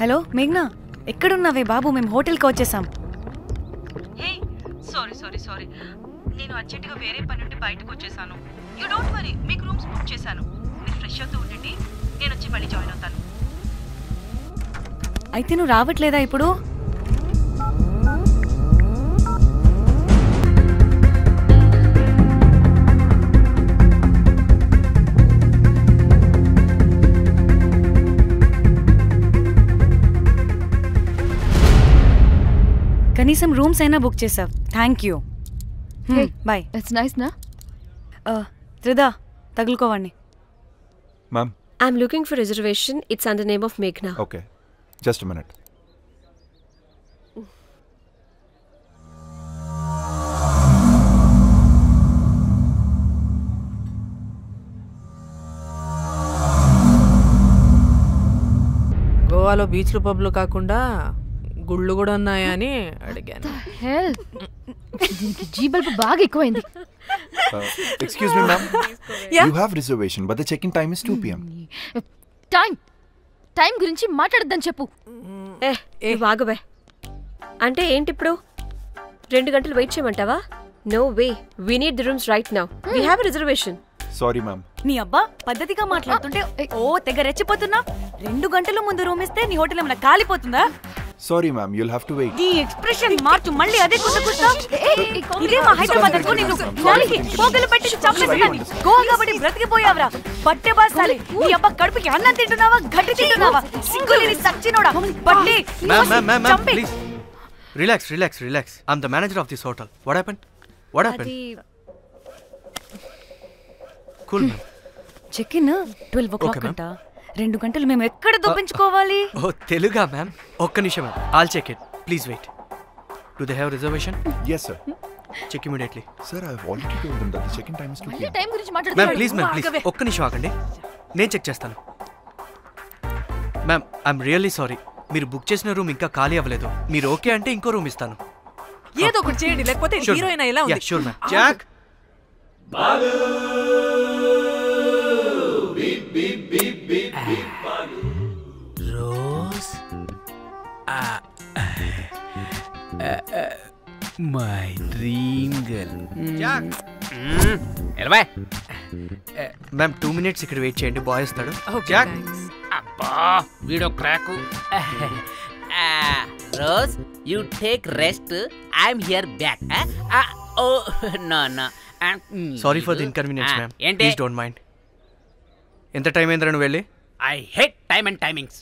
Hello మేఘ్నా, ఎక్కడున్నావే బాబు? మేము హోటల్కి వచ్చేసాం. హే సారీ సారీ సారీ, నేను అర్జెంటుగా వేరే పని నుండి బయటకు వచ్చేసాను. యూ డోంట్ వరీ, మీకు రూమ్స్ బుక్ చేశాను. మీరు ఫ్రెష్ అవుతూ ఉండండి, నేను వచ్చి మళ్ళీ జాయిన్ అవుతాను. అయితే నువ్వు రావట్లేదా ఇప్పుడు? కనీసం రూమ్స్ అయినా బుక్ చేసావు, thank you. Bye. It's nice నా. త్రిదా, తగులుకోవండి. Ma'am. I'm looking for reservation. It's under name of Meghna. Okay. Just a minute. గోవాలో బీచ్లు పబ్లు కాకుండా గుళ్ళు కూడా ఉన్నాయా అని అడిగాను. హెల్, దీనికి జీబల్బ్ బాగా ఎక్కువైంది. Excuse me, ma'am. You have reservation, but the check-in time is 2 p.m. Time గురించి మాట్లాడద్దని చెప్పు. బాగవే అంటే ఏంటి ఇప్పుడు 2 గంటలు వెయిట్ చేయమంటావా? No way, we need the rooms right now. We have a reservation. Sorry, ma'am. నీ అబ్బా పద్ధతిగా మాట్లాడుతుంటే తెగ రెచ్చిపోతున్నా. 2 గంటల ముందు రూమ్ ఇస్తే నీ హోటల్ ఏమైనా కాలిపోతుందా? Sorry, ma'am. You'll have to wait. నీ ఎక్స్ప్రెషన్ మార్చు, మళ్ళీ అదే కుసకుస్తా. ఇదే మా హైదరాబాద్ అనుకో, నిన్ను నాలికి పోగలు పెట్టి చంపేస్తాను. గోవా కాబట్టి బ్రతికిపోయావరా పట్టే బాసాలి. నీ అబ్బా కడుపుకి అన్నం తింటున్నావా, గడ్డి తింటున్నావా? సింగులేని సచ్చినోడా పట్టే. Ma'am, please. Relax. I'm the manager of this hotel. What happened? Cool, ma'am. Check in 12 o'clock అంట. 2 గంటలు మేము ఎక్కడ దొప్పించుకోవాలి? Oh, Teluga, ma'am. ఒక్క నిమిషం, ma'am. I'll check it. Please wait. Do they have reservation? Yes, sir. Check immediately. Sir, I've already told them that the check-in time is 2 p.m. Time గురించి Ma'am, మాట్లాడుతున్నాడు. please. ఒక్క నిమిషం ఆగండి, నేను check చేస్తాను. Ma'am, I'm really sorry. మీరు book చేసిన room ఇంకా ఖాళీ అవ్వలేదు. మీరు ఓకే అంటే ఇంకో రూమ్ ఇస్తాను. ఏదో ఒకటి చేయండి, లేకపోతే హీరోయిన్ ఎలా ఉంది? Sure ma'am. Jack, Rose, my dream girl. Jack. ఎలవా మ్యామ్ 2 minutes ఇక్కడ వెయిట్ చేయండి, బాయ్ వస్తాడు. Okay, Jack. thanks. అబ్బా వీడో క్రాకు. Rose, you take rest, I'm here back. Oh no. Sorry for the inconvenience ma'am. ఏంటి? Please don't mind. ఎంత time అయిందిరా నువ్వు వెళ్ళి? I hate time and timings.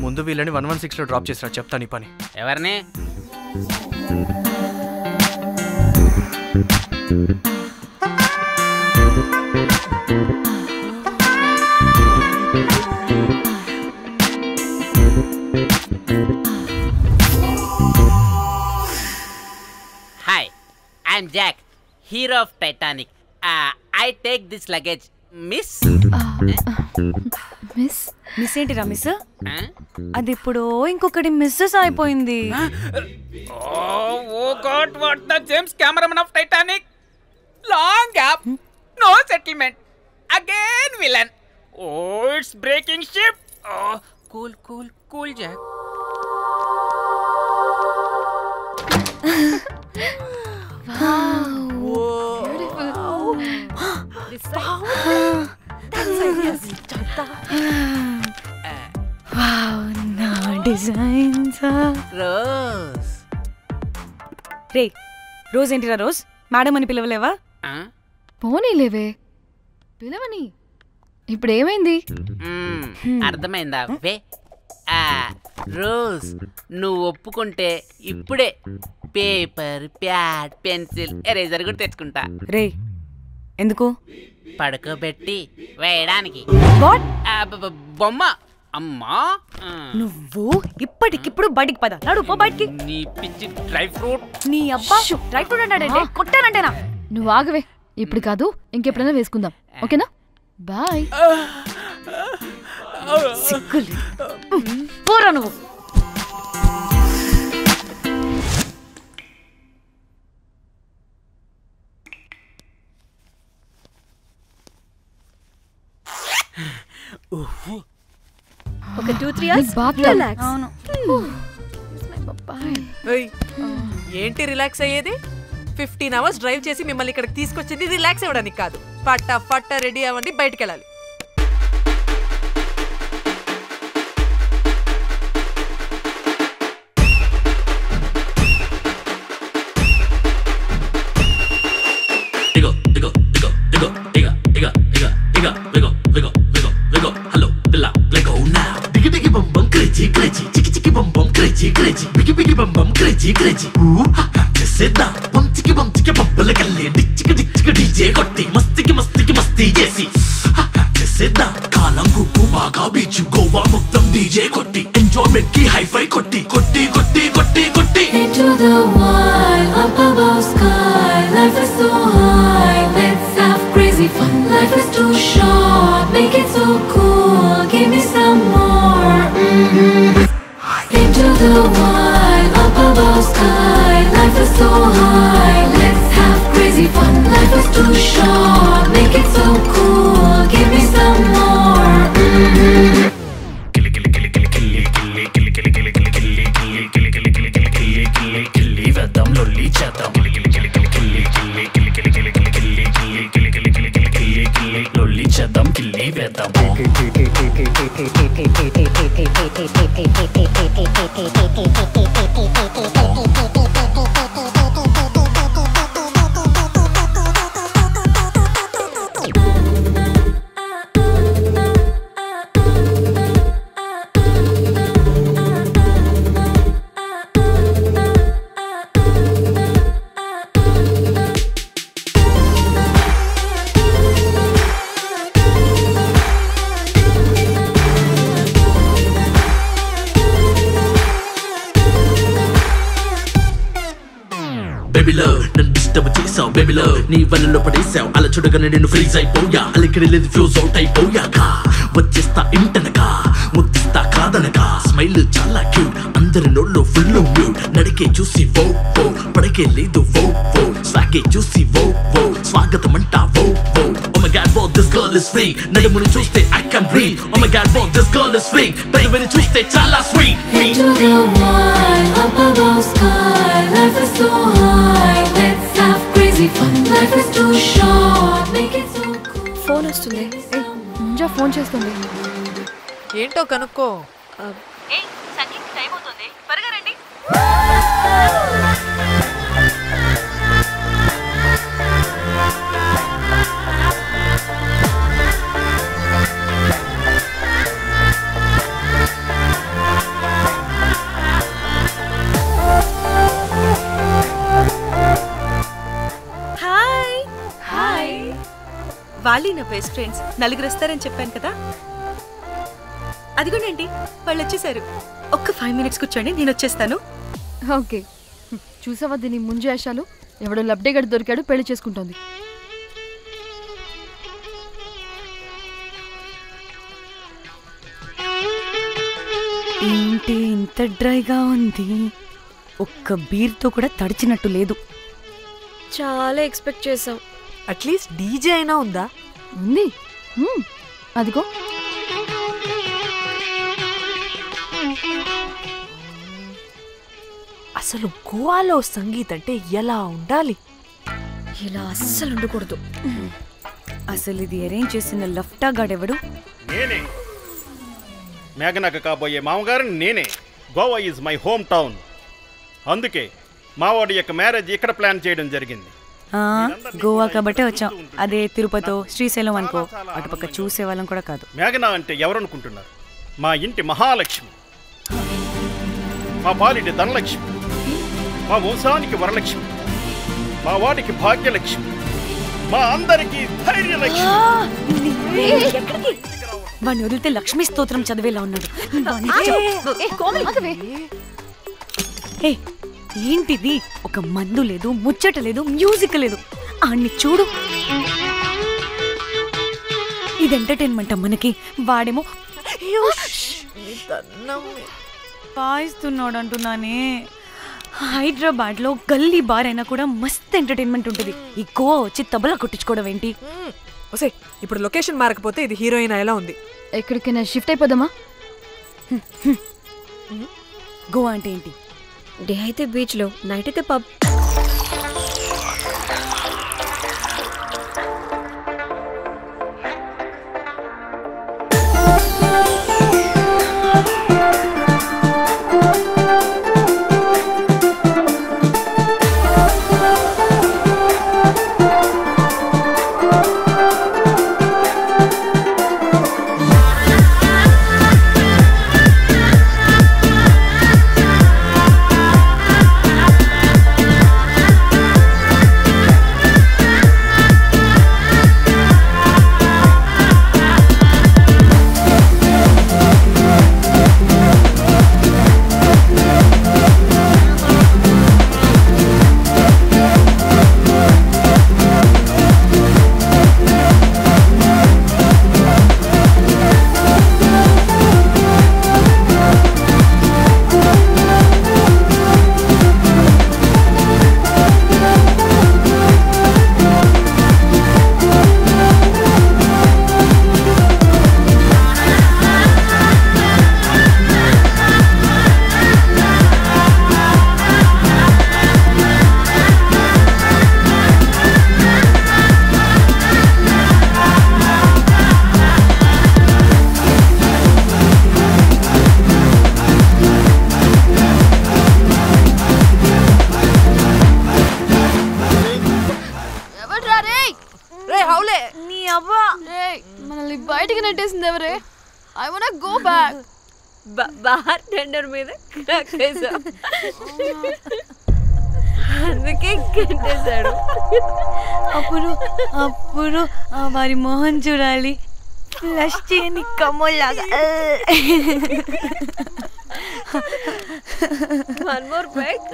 ముందు వీళ్ళని 116లో డ్రాప్ చేసినా, చెప్తాను ఈ పని. ఎవరిని? Hi, I'm Jack, hero of Titanic. I take this luggage. Miss miss ఏంటిరా మిస్? అది ఇప్పుడు ఇంకొకటి మిస్సెస్ అయిపోయింది. Oh god, what the James cameraman of Titanic. Long gap, no settlement, again villain. Oh it's breaking ship. Cool Jack. Rose. రే, Rose ఏంటిరా Rose? Madam అని పిలవలేవా? పోనీలేవే, పిలవని. ఇప్పుడు ఏమైంది? అర్థమైందా? వే రోజ్, నువ్వు ఒప్పుకుంటే ఇప్పుడే పేపర్, ప్యాడ్, పెన్సిల్, ఎరేజర్ కూడా తెచ్చుకుంటా. రే, ఎందుకు? పడుకోబెట్టి వేయడానికి. బొమ్మ. అమ్మా, నువ్వు ఇప్పటికిప్పుడు బయటికి పద. నడు పో బయటికి. నీ పిచ్చి డ్రై ఫ్రూట్. నీ అబ్బా డ్రై ఫ్రూట్ అన్నాడంటే కొట్టానంటేనా? నువ్వు ఆగవే, ఇప్పుడు కాదు ఇంకెప్పుడైనా వేసుకుందాం, ఓకేనా? బాయ్. పోరా నువ్వు. ఒక 2-3 hours రిలాక్స్. అవును. ఏంటి రిలాక్స్ అయ్యేది? 15 hours డ్రైవ్ చేసి మిమ్మల్ని ఇక్కడికి తీసుకొచ్చింది రిలాక్స్ అవ్వడానికి కాదు. పట్ట రెడీ అవ్వండి, బయటికి వెళ్ళాలి. కాలం గుప్పు బాగా బీచ్ గోవా మొత్తం డీజే కొట్టి ఎంజాయ్మెంట్ కి హైఫై కొట్టి కొట్టి కొట్టి కొట్టి కొట్టి Into the wild, up above sky. Life is so high, let's have crazy fun. Life is too short, make it so cool. Give me some more. Into the wild, up above sky. Life is so high, let's have crazy fun. Life is too short, make it so cool. Give me some more. వేద్దాం లొల్లి చేద్దాం లొల్లి చేద్దాం కిల్లి వేద్దాం నన్ను disturb చేసావు బేబీలో నీ వలలో పడేసావు అలా చూడగానే నేను ఫ్రీజ్ అయిపోయా అలికిడి లేదు ఫ్యూజ్ అవుట్ అయిపోయాక వచ్చేస్తా ఇంటనగా ముద్దిస్తా కాదనగా స్మైల్ చాలా క్యూట్ అందరి నోళ్ళు ఫుల్ మ్యూట్ నడికే చూసి వో వో పడకే లేదు వో వో సాగే చూసి వో వో స్వాగతం అంటా వో వో Oh my god, whoa, this girl is free నడుముని చూస్తే I can breathe Oh my god, whoa, this girl is free పెదవిని చూస్తే చాలా sweet Into the wild, up above sky. Life is so high, let's have crazy fun. Life is too short, make it so cool. Phone వస్తుంది. Munjya phone చేస్తుంది. ఏంటో కనుక్కో. Sangeet time అవుతుంది, త్వరగా రండి. వాళ్ళే నా బెస్ట్ ఫ్రెండ్స్. నలుగురు వస్తారని చెప్పాను కదా, అదిగోనండి వాళ్ళు వచ్చేసారు. ఒక్క 5 minutes కూర్చోండి, నేను వచ్చేస్తాను. ఓకే, చూసావా దీని ముంజు వేషాలు? ఎవడో లబ్డే గడి దొరికాడు, పెళ్లి చేసుకుంటోంది. ఏంటి ఇంత డ్రైగా ఉంది? ఒక్క బీర్తో కూడా తడిచినట్టు లేదు. చాలా ఎక్స్పెక్ట్ చేసాం. అట్లీస్ట్ డీజే అయినా ఉందా? ఉంది, అదిగో. అసలు గోవాలో సంగీత్ అంటే ఎలా ఉండాలి? ఇలా అస్సలు ఉండకూడదు. అసలు ఇది అరేంజ్ చేసిన లఫ్టా గాడెవడు? నేనే, మేఘనకు కాబోయే మామగారు నేనే. Goa is my home town. అందుకే మావాడి యొక్క మ్యారేజ్ ఇక్కడ ప్లాన్ చేయడం జరిగింది. గోవా కాబట్టే వచ్చాం. అదే తిరుపతి శ్రీశైలం అనుకో, అటుపక్క చూసే వాళ్ళం కూడా కాదు. మేఘన అంటే ఎవరనుకుంటున్నారు? మా ఇంటి మహాలక్ష్మి, మా పాలిటి ధనలక్ష్మి, మా వంశానికి వరలక్ష్మి, మా వాడికి భాగ్యలక్ష్మి, మా అందరికీ ధైర్యలక్ష్మి. వాడిని వదిలితే లక్ష్మీ స్తోత్రం చదివేలా ఉన్నాడు. ఏంటిది? ఒక మందు లేదు, ముచ్చట లేదు, మ్యూజిక్ లేదు. ఆడిని చూడు, ఇది ఎంటర్టైన్మెంట్ మనకి. వాడేమో పాయిస్తున్నాడు అంటున్నానే. హైదరాబాద్ లో గల్లీ బార్ అయినా కూడా మస్త్ ఎంటర్టైన్మెంట్ ఉంటుంది. ఈ గోవా వచ్చి తబలా కొట్టించుకోవడం ఏంటి? ఇప్పుడు లొకేషన్ మారకపోతే ఇది హీరోయిన్ ఎలా ఉంది? ఎక్కడికైనా షిఫ్ట్ అయిపోదామా? గోవా అంటే ఏంటి? డే అయితే బీచ్లో, నైట్ అయితే పబ్. మనల్ని బయటికి నెట్టేసింది ఎవరే? I want go back. Bar tender మీద క్రాక్ చేసాం, అందుకే కట్టేశాడు. అప్పుడు వారి మొహం చూడాలి, ఫ్లష్ చేయని కమ్మోల్లాగా. One more back.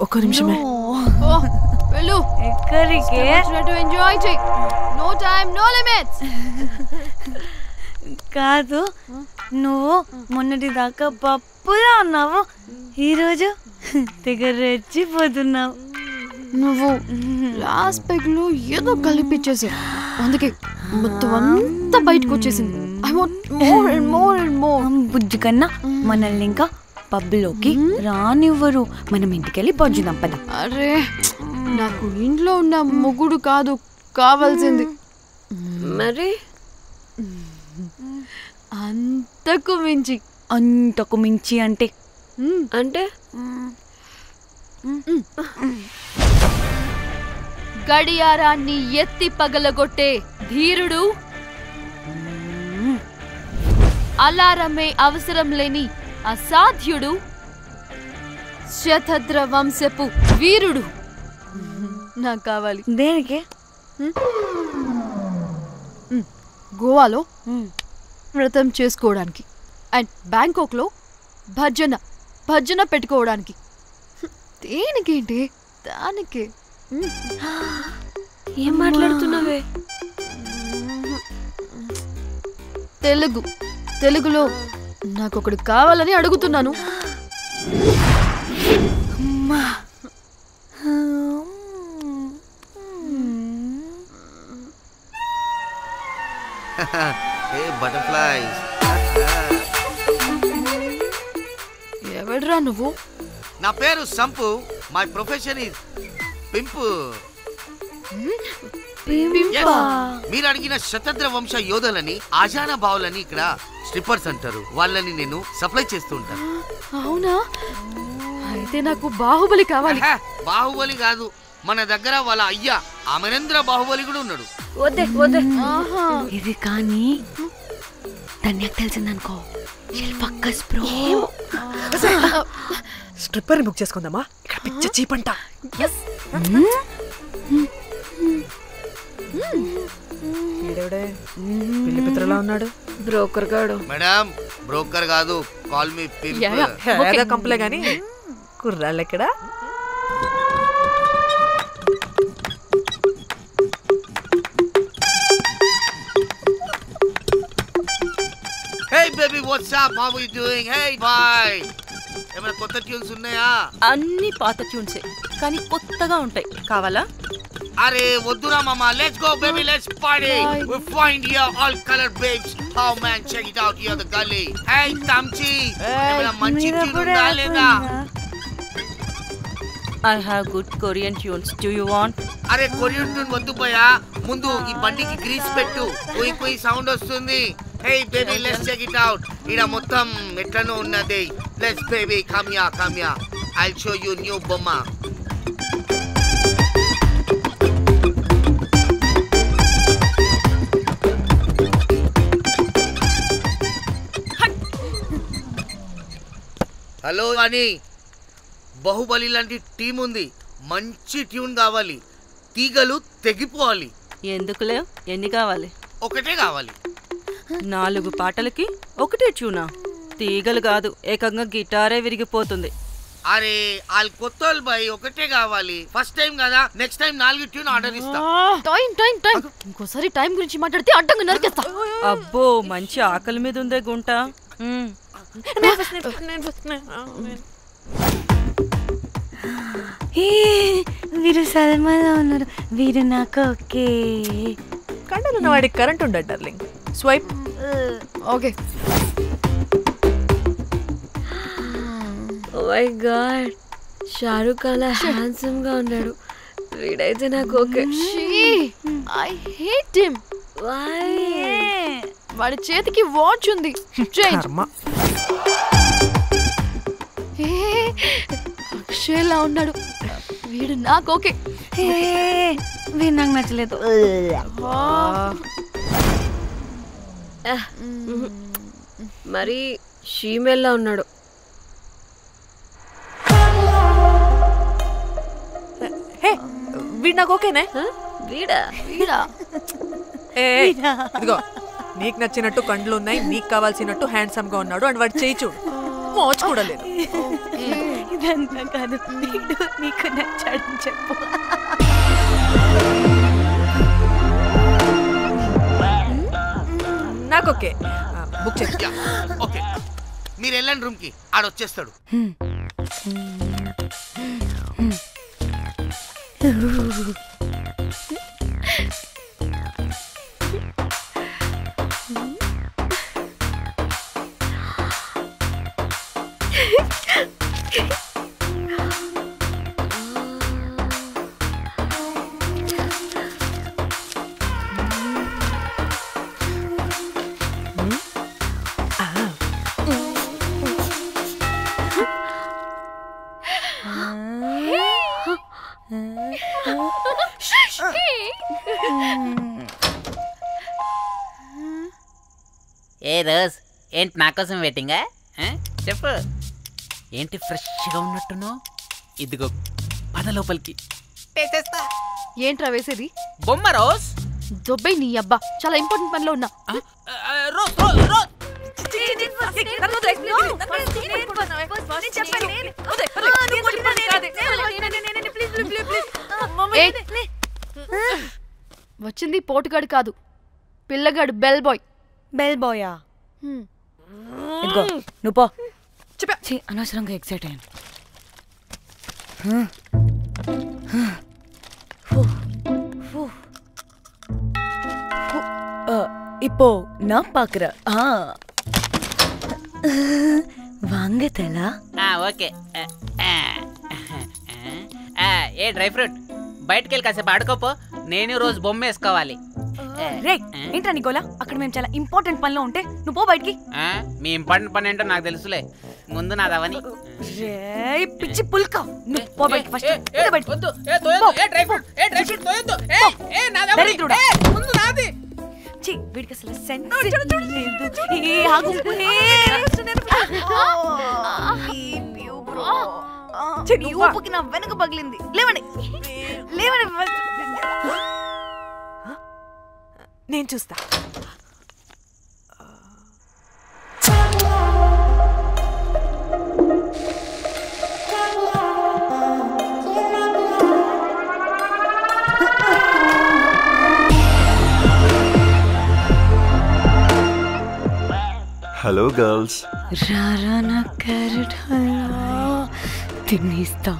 ఒక్క నిమిషమే. వెళ్ళు. ఎక్కడికే? ఎంజాయ్ చెయ్. No time, no limits. కాదు, నువ్వు మొన్నటి దాకా పప్పులా ఉన్నావు, ఈరోజు తెగ రెచ్చిపోతున్నావు. నువ్వు లాస్ట్ పెగ్ లో ఏదో కలిపిచ్చేసావు, అందుకే మొత్తం అంతా బయటకు వచ్చేసింది. I want more and more and more. బుజ్జి కన్నా మనల్ని ఇంకా పబ్లోకి రానివ్వరు. మనం ఇంటికెళ్ళి పంచుదాం పద. అరే, నాకు ఇంట్లో ఉన్న మొగుడు కాదు కావాల్సింది. మరి అంతకు మించి. అంతకు మించి అంటే అంటే గడియారాన్ని ఎత్తి పగలగొట్టే ధీరుడు, అలారమే అవసరం లేని అసాధ్యుడు, శతద్ర వంశపు వీరుడు నాకు కావాలి. దేనికి? గోవాలో వ్రతం చేసుకోవడానికి అండ్ బ్యాంకాక్లో భజన పెట్టుకోవడానికి. దేనికేంటి? దానికి. ఏం మాట్లాడుతున్నావే? తెలుగులో నాకొకడు కావాలని అడుగుతున్నాను. ఎవడ్రా నువ్వు? నా పేరు Sampu. My profession is pimp. మీరు అడిగిన శతద్ర వంశ యోధులని, ఆజానా బావులని ఇక్కడ స్ట్రిప్పర్స్ అంటారు. వాళ్ళని నేను సప్లై చేస్తూ ఉంటాను. అవునా? అయితే నాకు బాహుబలి కావాలి. బాహుబలి కాదు, మన దగ్గర వాళ్ళ అయ్యా అమరేంద్ర బాహుబలి కూడా ఉన్నాడు. వద్దే వద్దే. ఇది కానీ ధన్యకు తెలిసిందనుకో, స్ట్రిప్పర్ బుక్ చేసుకుందామా? ఇక్కడ పిచ్చ చీపంట. పెళ్లి పిత్రలా ఉన్నాడు. బ్రోకర్ గాడు. మేడం, బ్రోకర్ కాదు, కాల్ మీ ఏదో కంపలే గాని కుర్రాళ్ళు ఎక్కడ? Hey baby, what's up? How are you doing? Hey, bye. ఏమైనా కొత్త ట్యూన్స్ ఉన్నాయా? అన్ని పాత ట్యూన్సే కానీ కొత్తగా ఉంటాయి. కావాలా? అరే వద్దురా మామ. Let's go baby, let's party. We find here all colour babes. How man, check it out here the గల్లీ. హే తమ్చి, ఏమైనా మంచి ట్యూన్ ఉందా లేదా? I have good Korean tunes. Do you want? అరే కొరియన్ ట్యూన్ వద్దు పోయా. ముందు ఈ బండికి గ్రీస్ పెట్టు. పోయి పోయి సౌండ్ వస్తుంది. Hey baby, let's check it out. ఇడ మొత్తం ఎట్లనో ఉన్నది. Let's baby, come ya come ya. I'll show you new బొమ్మ. హలో అని బాహుబలి లాంటి టీం ఉంది. మంచి ట్యూన్ కావాలి. తీగలు తెగిపోవాలి. ఎందుకులే? ఎన్ని కావాలి? ఒకటే కావాలి. 4 పాటలకి ఒకటే ట్యూనా? తీగలు కాదు, ఏకంగా గిటారే విరిగిపోతుంది. అరే వాళ్ళు కొత్త వాళ్ళు బాయ్, ఒకటే కావాలి. ఫస్ట్ టైం కదా, నెక్స్ట్ టైం 4 ట్యూన్ ఆర్డర్ ఇస్తా. టైం ఇంకోసారి టైం గురించి మాట్లాడితే అడ్డంగా నరికేస్తా. అబ్బో, మంచి ఆకలి మీద ఉందే గుంట. వీరు సల్మాలో ఉన్నారు. వీరు నాకు ఓకే. కండలున్న వాడికి కరెంట్ ఉండదు darling. Swipe. Okay. Oh my God, Shahrukh అలా హ్యాండ్సమ్ గా ఉన్నాడు. వీడైతే నాకు okay. I hate him. Why? వాడి చేతికి వాచ్ ఉంది. చేంజ్. అక్షయ్లా ఉన్నాడు. వీడు నాకు ఓకే. వీడు నాకు నచ్చలేదు. మరి షీమెల్లా ఉన్నాడు. వీడు నాకు ఓకేనే. వీడా? ఇదిగో, నీకు నచ్చినట్టు కండ్లు ఉన్నాయి, నీకు కావాల్సినట్టు హ్యాండ్సమ్ గా ఉన్నాడు. అండ్ వాడు చేయి చూడు, మోచు కూడా లేదు. ఇదంతా కాదు, వీడు నీకు నచ్చాడని చెప్పు. నాకు ఓకే. బుక్ చేస్తా. ఓకే, మీరు వెళ్ళండి రూమ్ కి, ఆడొచ్చేస్తాడు. ఏ రోజ్, ఏంటి నా కోసం వెయిటింగా? చెప్పు, ఏంటి ఫ్రెష్గా ఉన్నట్టున్నావు? ఇదిగో పద లోపలికి. ఏంట్రా వేసేది? బొమ్మ రోజ్. దొబ్బై నీ అబ్బా, చాలా ఇంపార్టెంట్ పనిలో ఉన్నా. Rose rose rose. వచ్చింది పోటుగాడు కాదు, పిల్లగాడు. Bell boy. బెల్ బాయా? ఇదిగో నువ్వు పో. అనవసరంగా ఎక్సైట్ అయ్యాను. இப்போ நான் பாக்குறேன். வாங்கதலா? ఓకే. ఏ డ్రై ఫ్రూట్, బయటకు వెళ్ళి కాసేపు ఆడుకోపో. నేను రోజు బొమ్మ వేసుకోవాలి. రే, ఏంట్రా నీ గోలా? అక్కడ మేము చాలా ఇంపార్టెంట్ పనిలో ఉంటే నువ్వు పో బయటికి. మీ ఇంపార్టెంట్ పని ఏంటో నాకు తెలుసులే, ముందు నాదవని. పిచ్చి పుల్క, నువ్వు పో బయటికి ఫస్ట్. వీడికి అసలు సెన్స్ లేదు. ఊపుకి నా వెనక పగిలింది. లేవండి లేవండి. నేను చూస్తా. Hello girls. రారా నా క్యారెట్ హల్వా తినేస్తా.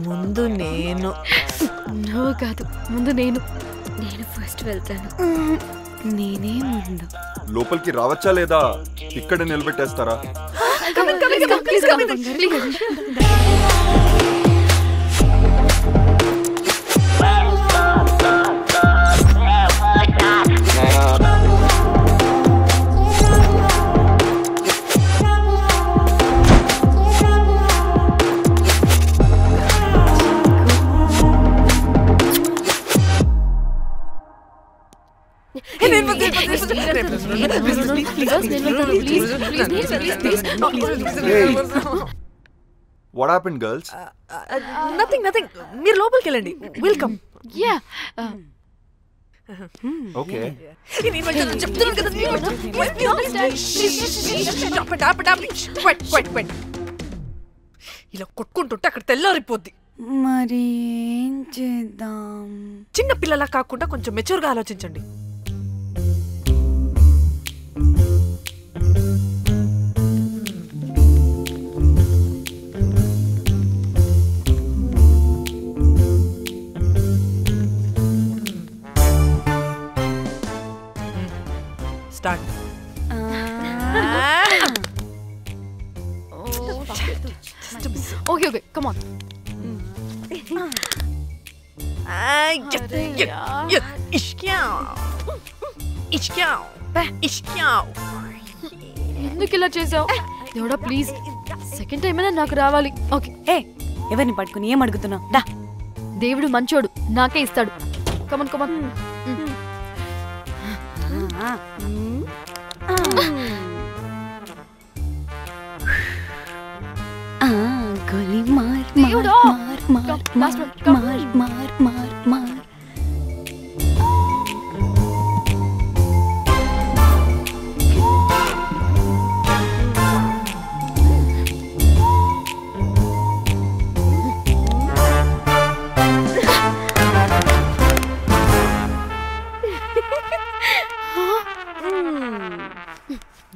ముందు నేను. నువ్వు కాదు, ముందు నేను. నేను ఫస్ట్ వెళ్తాను. నేనే ముందు. లోపలికి రావచ్చా లేదా ఇక్కడ నిలబెట్టేస్తారా? What happened, girls? Nothing. మీరు లోపలికి వెళ్ళండి. వెల్కమ్. Yeah. Okay. చెప్తున్నాను కదా. ఇలా కొట్టుకుంటుంటే అక్కడ తెల్లారిపోద్ది. మరి ఏం చేద్దాం? చిన్న పిల్లలా కాకుండా కొంచెం మెచ్యూర్గా ఆలోచించండి. స్టార్ట్. Okay, come on. ఎందుకు ఇలా చేసావు? దేవుడా ప్లీజ్, సెకండ్ టైం అయినా నాకు రావాలి. ఓకే. ఎవరిని పట్టుకుని ఏం అడుగుతున్నావు? డా, దేవుడు మంచోడు, నాకే ఇస్తాడు. Come on come on. గోలీ మార్ దేవుడా. మార్ మార్ మార్ మార్ మార్ మార్.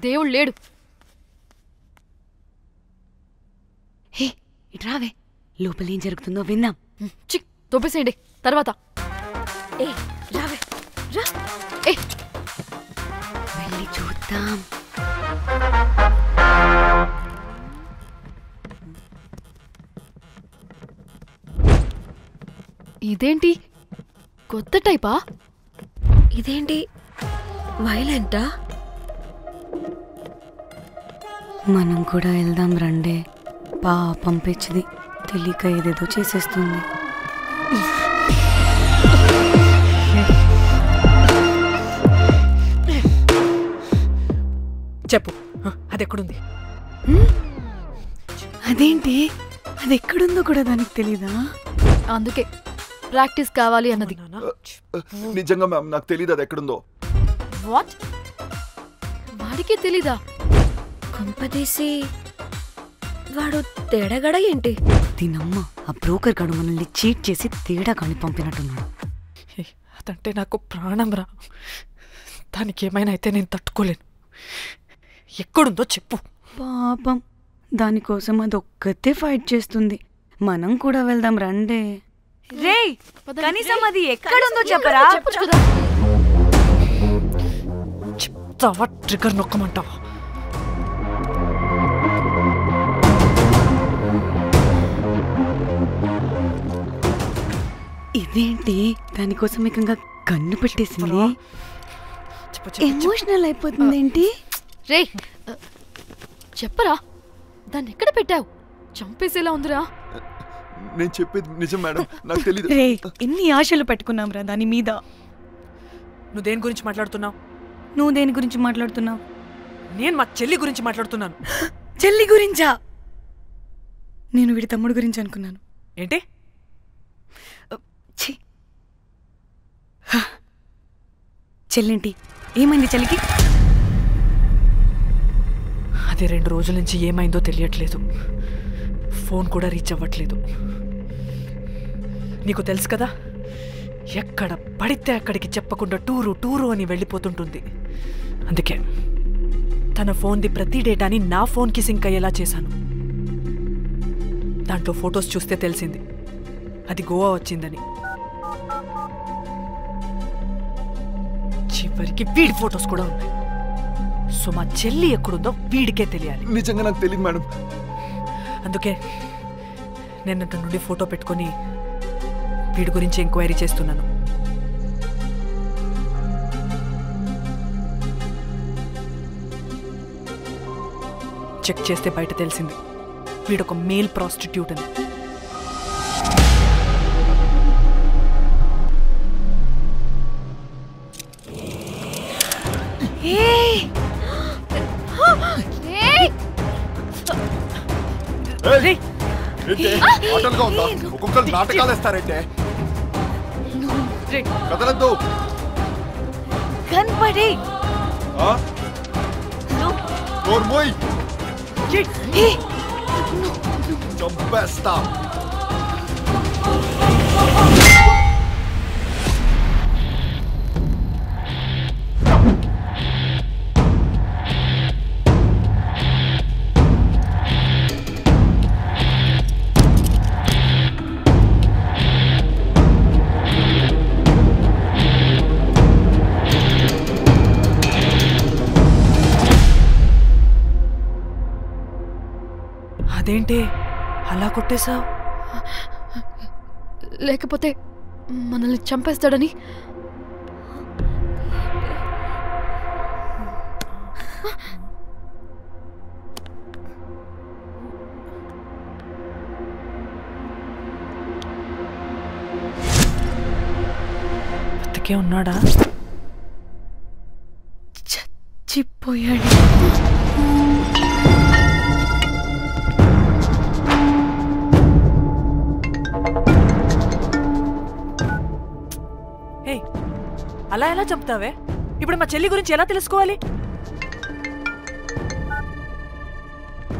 దేవుడు లేడు. హే, ఇట్రావే, లోపల ఏం జరుగుతుందో విందాం. చిక్ తొప్పేసేయండి తర్వాత. రావే రా. వెళ్ళి చూద్దాం. ఇదేంటి కొత్త టైపా? ఇదేంటి వైలెంటా? మనం కూడా వెళ్దాం రండే. పాపం పిచ్చిది, తెలియక ఏదేదో చేసేస్తుంది. చెప్పు, అది ఎక్కడుంది? అదేంటి, అది ఎక్కడుందో కూడా దానికి తెలీదా? అందుకే ప్రాక్టీస్ కావాలి అన్నది. నిజంగా మ్యామ్ నాకు తెలియదు అది ఎక్కడుందో. వాట్? వాడికి తెలీదా? కొంపదీసి వాడు తేడాగడ ఏంటి? దీనమ్మ, ఆ బ్రోకర్ గాడు మనల్ని చీట్ చేసి తేడా కాని పంపినట్టున్నాడు. అదంటే నాకు ప్రాణం రా. దానికి ఏమైనా అయితే నేను తట్టుకోలేను. ఎక్కడుందో చెప్పు. పాపం, దానికోసం అది ఒక్కతే ఫైట్ చేస్తుంది. మనం కూడా వెళ్దాం రండే. రేయ్, కనీసం అది ఎక్కడుందో చెప్పరా? చెప్తావా? ట్రిగర్ నొక్కమంటావా? ఇదేంటి, దానికోసం ఏకంగా కన్ను పెట్టేసింది. ఎమోషనల్ అయిపోతుంది ఏంటి? రే చెప్పరా, దాన్ని ఎక్కడ పెట్టావు? చంపేసేలా ఉందిరా. నేను చెప్పేది నిజం మేడం, నాకు తెలియదు. రే, ఎన్ని ఆశలు పెట్టుకున్నాం రా దాని మీద. నువ్వు దేని గురించి మాట్లాడుతున్నావు? నువ్వు దేని గురించి మాట్లాడుతున్నావు? నేను మా చెల్లి గురించి మాట్లాడుతున్నాను. చెల్లి గురించా? నేను వీడి తమ్ముడు గురించి అనుకున్నాను. ఏంటి? చెల్లేంటి, ఏమైంది చెల్లికి? అది 2 రోజుల నుంచి ఏమైందో తెలియట్లేదు. ఫోన్ కూడా రీచ్ అవ్వట్లేదు. నీకు తెలుసు కదా, ఎక్కడ పడితే అక్కడికి చెప్పకుండా టూరు టూరు అని వెళ్ళిపోతుంటుంది. అందుకే తన ఫోన్ది ప్రతి డేటాని నా ఫోన్కి సింక్ అయ్యేలా చేశాను. దాంట్లో ఫొటోస్ చూస్తే తెలిసింది అది గోవా వచ్చిందని. చివరికి వీడి ఫొటోస్ కూడా ఉన్నాయి. సో మా చెల్లి ఎక్కడుందో వీడికే తెలియాలి. నిజంగా నాకు తెలియదు మేడం. అందుకే నేను అతని నుండి ఫోటో పెట్టుకొని వీడి గురించి ఎంక్వైరీ చేస్తున్నాను. చెక్ చేస్తే బయట తెలిసింది వీడొక మేల్ ప్రాస్టిట్యూట్ అని. ఆటలుగా ఉందా? ఒక్కొక్కరు నాటకాలు వేస్తారంటే కదలద్దు. కనపడి చంపేస్తా. అదేంటి అలా కొట్టేశావు? లేకపోతే మనల్ని చంపేస్తాడని. బతికే ఉన్నాడా? చచ్చిపోయాడు. అలా ఎలా చంపుతావే? ఇప్పుడు మా చెల్లి గురించి ఎలా తెలుసుకోవాలి?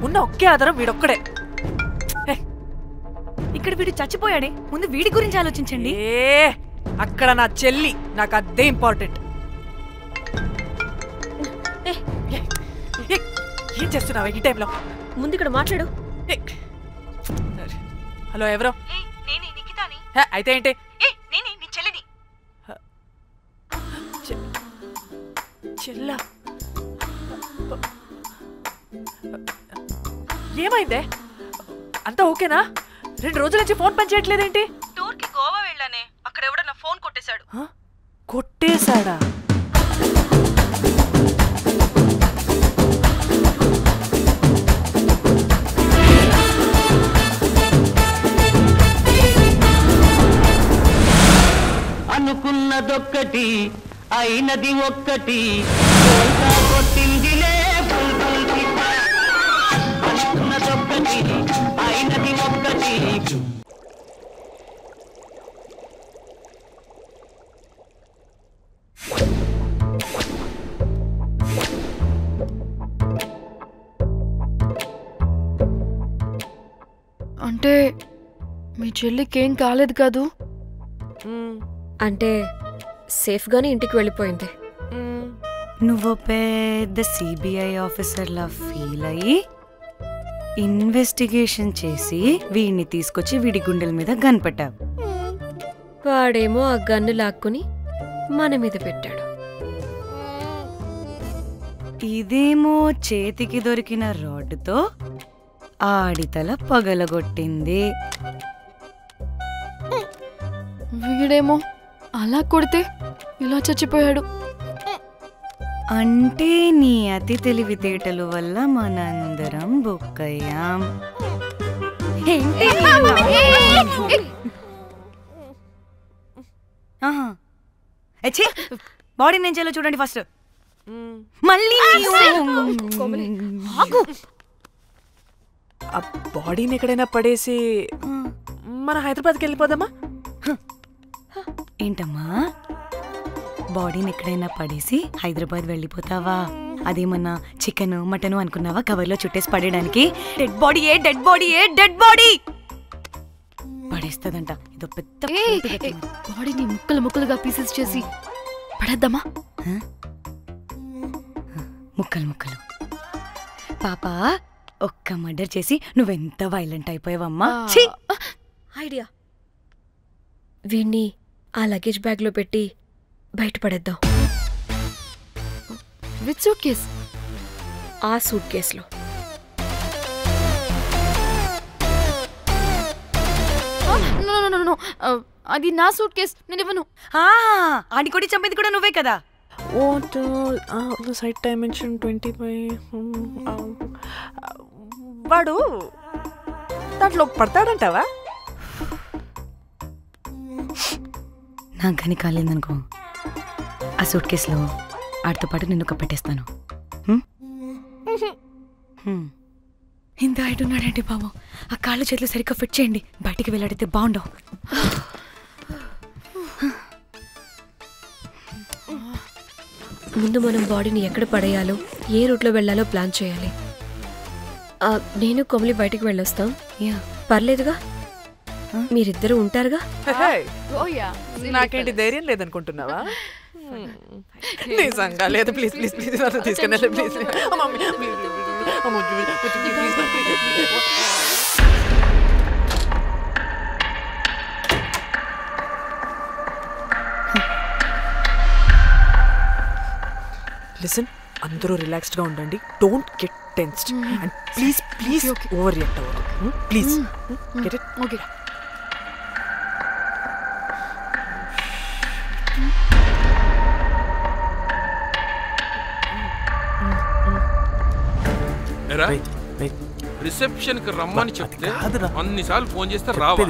ఉన్న ఒకే ఆధారం వీడొక్కడే. ఇక్కడ వీడు చచ్చిపోయాడే, ముందు వీడి గురించి ఆలోచించండి. అక్కడ నా చెల్లి, నాకు అదే ఇంపార్టెంట్. ఏం చేస్తున్నావే ఈ టైంలో? ముందు ఇక్కడ మాట్లాడు. హలో, ఎవరో? అయితే ఏంటి? చెల్లా, ఏమైందే? అంతా ఓకేనా? 2 రోజుల నుంచి ఫోన్ పని చేయట్లేదేంటి? టూర్ కి గోవా వెళ్ళానే, అక్కడ ఎవడో నా ఫోన్ కొట్టేశాడు. కొట్టేశాడా? అనుకున్నదొక్కటి అయినది ఒక్కటి, కొట్టిందిలే అనుకున్నదొక్కటి అయినది ఒక్కటి. అంటే మీ చెల్లికేం కాలేదు కాదు? అంటే సేఫ్గానే ఇంటికి వెళ్ళిపోయింది. నువ్వు పెద్ద సిబిఐ ఆఫీసర్లా ఫీల్ అయ్యి ఇన్వెస్టిగేషన్ చేసి వీడిని తీసుకొచ్చి వీడి గుండెల మీద గన్ పెట్టావు. వాడేమో ఆ గన్ను లాక్కుని మన మీద పెట్టాడు. ఇదేమో చేతికి దొరికిన రాడ్డుతో ఆడితల పగలగొట్టింది. వీడేమో అలా కొడితే ఇలా చచ్చిపోయాడు. అంటే నీ అతి తెలివితేటల వల్ల మనందరం బుక్కయ్యాం. బాడీ నేను చేయాలో చూడండి ఫస్ట్. మళ్ళీ ఆ బాడీని ఎక్కడైనా పడేసి మన హైదరాబాద్కి వెళ్ళిపోదామా? ఏంటమ్మా, బాడీని ఎక్కడైనా పడేసి హైదరాబాద్ వెళ్ళిపోతావా? అదేమన్నా చికెన్ మటన్ అనుకున్నావా కవర్లో చుట్టేసి పడేయడానికి? Dead body పడేస్తుందంట. ఇదో పెద్ద బాడీని ముక్కలు ముక్కలుగా పీసెస్ చేసి పడేద్దామా? ముక్కలు ముక్కలు. పాప ఒక్క మర్డర్ చేసి నువ్వెంత వైలెంట్ అయిపోయావమ్మా. ఐడియా, వీణ్ణి ఆ లగేజ్ బ్యాగ్లో పెట్టి బయటపడేద్దాం. With suitcase? ఆ సూట్ కేసులో. అది నా సూట్ కేస్, నేను ఇవ్వను. ఆడి కొడి చంపేది కూడా నువ్వే కదా. Site dimension 25. వాడు దాంట్లో పడతాడంటావా? నాకు కానీ కాలేదనుకో, ఆ సూట్ కేసులో ఆడితో పాటు నిన్ను కప్పెట్టేస్తాను. ఇంత హైట్ ఉన్నాడంటే బాబు, ఆ కాళ్ళు చేతులు సరిగ్గా ఫిట్ చేయండి. బయటికి వెళ్ళాడితే బాగుండవు. ముందు మనం బాడీని ఎక్కడ పడేయాలో, ఏ రూట్లో వెళ్ళాలో ప్లాన్ చేయాలి. నేను కొమలి బయటికి వెళ్ళొస్తాం. పర్లేదుగా, మీరిద్దరూ ఉంటారుగా. నాకేంటి ధైర్యం లేదనుకుంటున్నావా? నిజంగా లేదు. ప్లీజ్ ప్లీజ్ ప్లీజ్ తీసుకెళ్ళండి ప్లీజ్. లిసన్, అందరూ రిలాక్స్డ్ గా ఉండండి. Don't get tensed and please please overreact అవ్వదు. Please get it? Okay. Reception కి రమ్మని చెప్తే అన్నిసార్లు ఫోన్ చేస్తే రావా?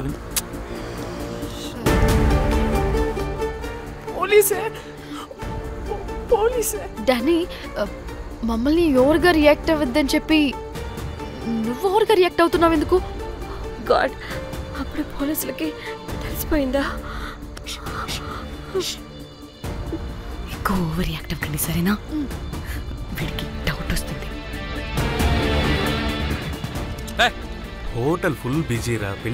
పోలీసే పోలీసే. డానీ, మమ్మల్ని ఓవర్గా రియాక్ట్ అవ్వద్దని చెప్పి నువ్వు ఓవర్గా రియాక్ట్ అవుతున్నావు ఎందుకు? గాడ్, అప్పుడు పోలీసులకి తెలిసిపోయిందా? ఎక్కువ ఓవర్ రియాక్ట్ అవ్వకండి, సరేనా? వీడికి డౌట్ వస్తుంది. Hotel full బిజీరా.